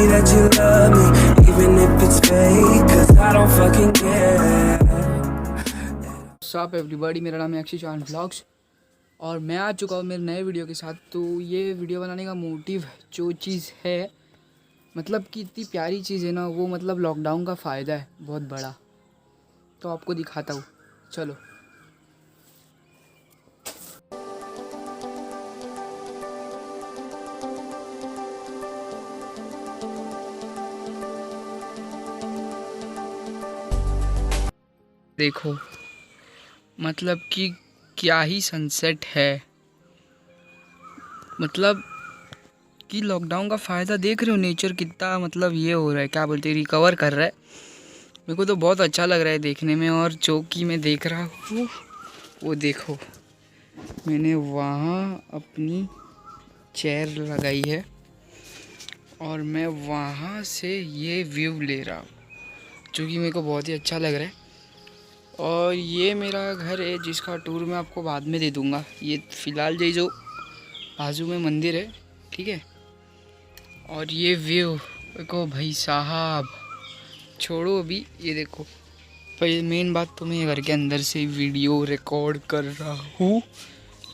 that you love me, even if it's fake, 'cause I don't fucking care. Sup everybody, मेरा नाम है Akshay Chauhan vlogs और मैं आ चुका हूँ मेरे नए वीडियो के साथ। तो ये वीडियो बनाने का मोटिव जो चीज़ है, मतलब कि इतनी प्यारी चीज़ है ना वो, मतलब लॉकडाउन का फ़ायदा है बहुत बड़ा। तो आपको दिखाता हूँ, चलो। देखो मतलब कि क्या ही सनसेट है, मतलब कि लॉकडाउन का फ़ायदा देख रहे हो। नेचर कितना मतलब ये हो रहा है, क्या बोलते हैं, रिकवर कर रहा है। मेरे को तो बहुत अच्छा लग रहा है देखने में। और जो कि मैं देख रहा हूँ वो देखो, मैंने वहाँ अपनी चेयर लगाई है और मैं वहाँ से ये व्यू ले रहा हूँ, जो कि मेरे को बहुत ही अच्छा लग रहा है। और ये मेरा घर है जिसका टूर मैं आपको बाद में दे दूँगा। ये फ़िलहाल ये जो बाजू में मंदिर है, ठीक है। और ये व्यू देखो भाई साहब, छोड़ो अभी, ये देखो। पर मेन बात तो मैं ये घर के अंदर से वीडियो रिकॉर्ड कर रहा हूँ,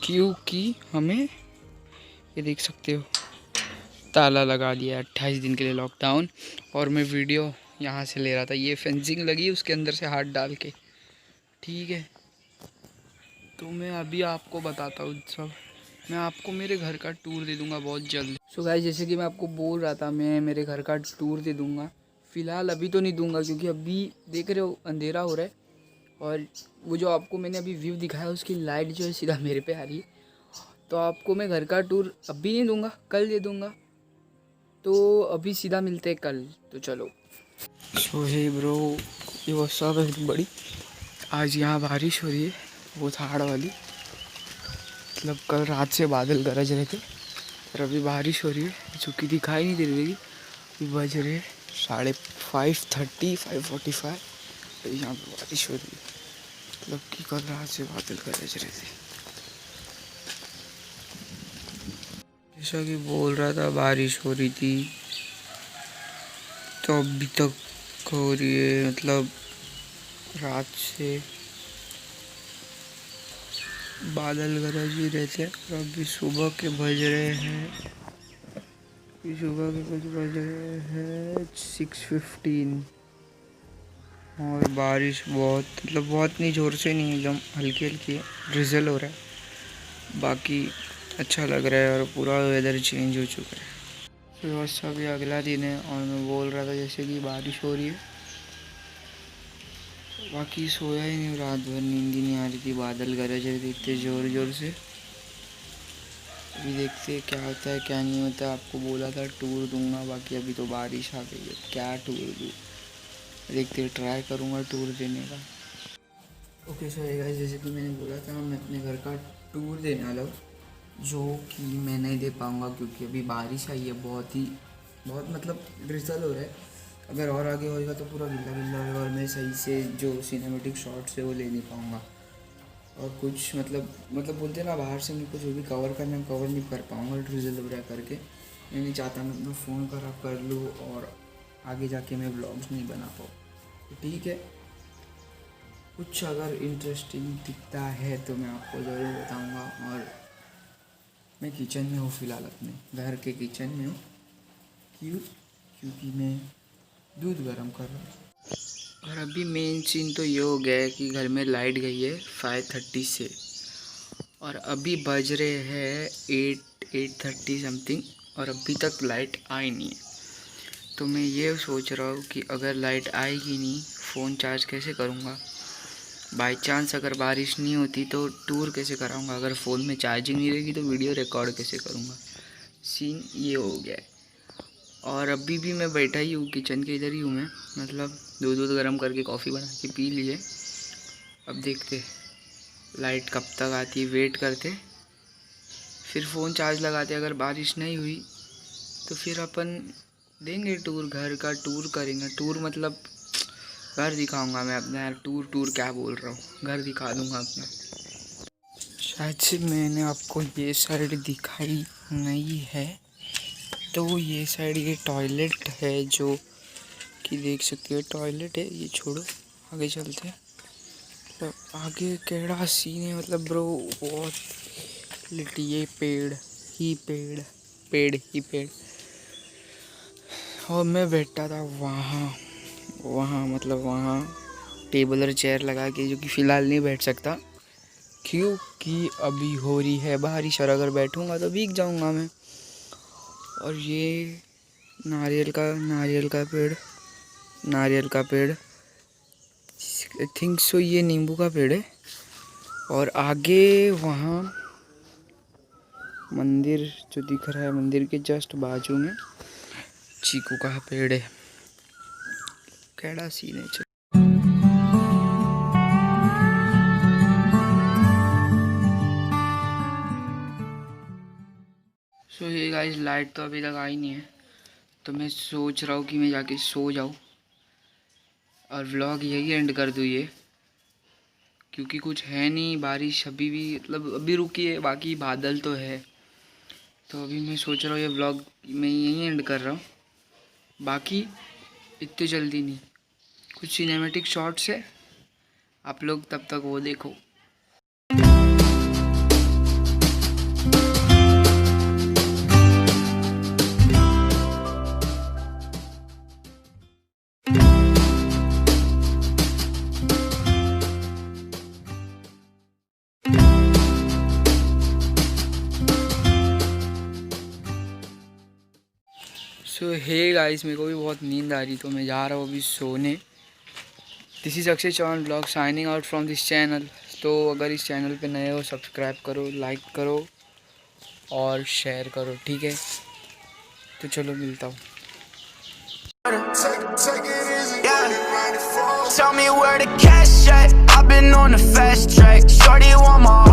क्योंकि हमें ये देख सकते हो ताला लगा दिया 28 दिन के लिए लॉकडाउन। और मैं वीडियो यहाँ से ले रहा था, ये फेंसिंग लगी उसके अंदर से हाथ डाल के, ठीक है। तो मैं अभी आपको बताता हूँ सब, मैं आपको मेरे घर का टूर दे दूँगा बहुत जल्द। सो गाइस, जैसे कि मैं आपको बोल रहा था, मैं मेरे घर का टूर दे दूँगा। फ़िलहाल अभी तो नहीं दूँगा क्योंकि अभी देख रहे हो अंधेरा हो रहा है। और वो जो आपको मैंने अभी व्यू दिखाया उसकी लाइट जो है सीधा मेरे पे आ रही है। तो आपको मैं घर का टूर अभी नहीं दूँगा, कल दे दूँगा। तो अभी सीधा मिलते हैं कल, तो चलो। सो हे ब्रो, ये वो सब है बड़ी। आज यहाँ बारिश हो रही है, वो थाड़ वाली। मतलब कल रात से बादल गरज रहे थे और अभी बारिश हो रही है, जो कि दिखाई नहीं दे रही है। अभी बज रहे 5:30, 5:45, यहाँ पे बारिश हो रही है। मतलब कि कल रात से बादल गरज रहे थे। जैसा कि बोल रहा था बारिश हो रही थी, तो अभी तक हो रही है। मतलब रात से बादल गरज ही रहते और अभी सुबह के बज रहे हैं, सुबह के कुछ बज रहे हैं 6:15। और बारिश बहुत, मतलब बहुत नहीं ज़ोर से नहीं, एकदम हल्की हल्की है, ड्रिजल हो रहा है। बाकी अच्छा लग रहा है और पूरा वेदर चेंज हो चुका है। फिर बस अभी अगला दिन है और मैं बोल रहा था जैसे कि बारिश हो रही है। बाकी सोया ही नहीं, रात भर नींद ही नहीं आ रही थी, बादल गरज रहे थे इतने ज़ोर ज़ोर से। अभी देखते क्या होता है क्या नहीं होता। आपको बोला था टूर दूंगा, बाकी अभी तो बारिश आ गई है, क्या टूर दूँ। देखते, ट्राई करूँगा टूर देने का। ओके सो गाइस, जैसे कि मैंने बोला था मैं अपने घर का टूर देने वाला हूँ, जो कि मैं नहीं दे पाऊँगा क्योंकि अभी बारिश आई है, बहुत मतलब ड्रिजल हो रहा है। अगर और आगे होएगा तो पूरा गिल्ला गिल्ला होगा और मैं सही से जो सिनेमेटिक शॉट्स है वो ले नहीं पाऊँगा। और कुछ मतलब बोलते हैं ना, बाहर से मेरे को जो भी कवर करना है कवर नहीं कर पाऊँगा ड्रिजल वगैरह करके। मैं नहीं चाहता मैं अपना फ़ोन खराब कर लूँ और आगे जाके मैं व्लॉग्स नहीं बना पाऊँ। तो ठीक है, कुछ अगर इंटरेस्टिंग दिखता है तो मैं आपको ज़रूर बताऊंगा। और मैं किचन में हूँ फ़िलहाल, अपने घर के किचन में हूँ। क्योंकि मैं दूध गर्म कर रहा हूँ। और अभी मेन सीन तो ये हो गया है कि घर में लाइट गई है 5:30 से, और अभी बज रहे हैं 8:30 समथिंग, और अभी तक लाइट आई नहीं है। तो मैं ये सोच रहा हूँ कि अगर लाइट आएगी नहीं, फ़ोन चार्ज कैसे करूँगा। बाई चांस अगर बारिश नहीं होती तो टूर कैसे कराऊंगा। अगर फ़ोन में चार्जिंग नहीं रहेगी तो वीडियो रिकॉर्ड कैसे करूँगा। सीन ये हो गया है। और अभी भी मैं बैठा ही हूँ, किचन के इधर ही हूँ मैं। मतलब दूध गर्म करके कॉफ़ी बना के पी लिए। अब देखते लाइट कब तक आती है, वेट करते, फिर फ़ोन चार्ज लगाते। अगर बारिश नहीं हुई तो फिर अपन देंगे टूर, घर का टूर करेंगे। टूर मतलब घर दिखाऊंगा मैं अपना, यार टूर क्या बोल रहा हूँ, घर दिखा दूंगा अपना। शायद से मैंने आपको ये साइड दिखाई नहीं है, तो ये साइड ये टॉयलेट है, जो कि देख सकते हो टॉयलेट है। ये छोड़ो, आगे चलते हैं। तो आगे केड़ा सीन है मतलब ब्रो, बहुत लिटी। ये पेड़ ही पेड़। और मैं बैठा था वहाँ मतलब वहाँ टेबल और चेयर लगा के, जो कि फ़िलहाल नहीं बैठ सकता क्योंकि अभी हो रही है बारिश, और अगर बैठूँगा तो भीग जाऊँगा मैं। और ये नारियल का पेड़ आई थिंक सो, ये नींबू का पेड़ है। और आगे वहाँ मंदिर जो दिख रहा है, मंदिर के जस्ट बाजू में चीकू का पेड़ है। कैड़ा सीन है। सो ये गाइस, लाइट तो अभी तक आई नहीं है, तो मैं सोच रहा हूँ कि मैं जाके सो जाऊँ और व्लॉग यही एंड कर दूँ ये, क्योंकि कुछ है नहीं। बारिश अभी भी मतलब अभी रुकी है, बाकी बादल तो है। तो अभी मैं सोच रहा हूँ ये व्लॉग मैं यहीं एंड कर रहा हूँ, बाकी इतनी जल्दी नहीं। कुछ सिनेमैटिक शॉट्स है, आप लोग तब तक वो देखो। सो हे गाइस, मेरे को भी बहुत नींद आ रही, तो मैं जा रहा हूँ अभी सोने। This is Akshay Chauhan blog signing out from this channel. तो अगर इस चैनल पे नए हो, सब्सक्राइब करो, लाइक करो और शेयर करो, ठीक है? तो चलो मिलता हूँ। Tell me where the cash at. I've been on the fast track. Shorty want my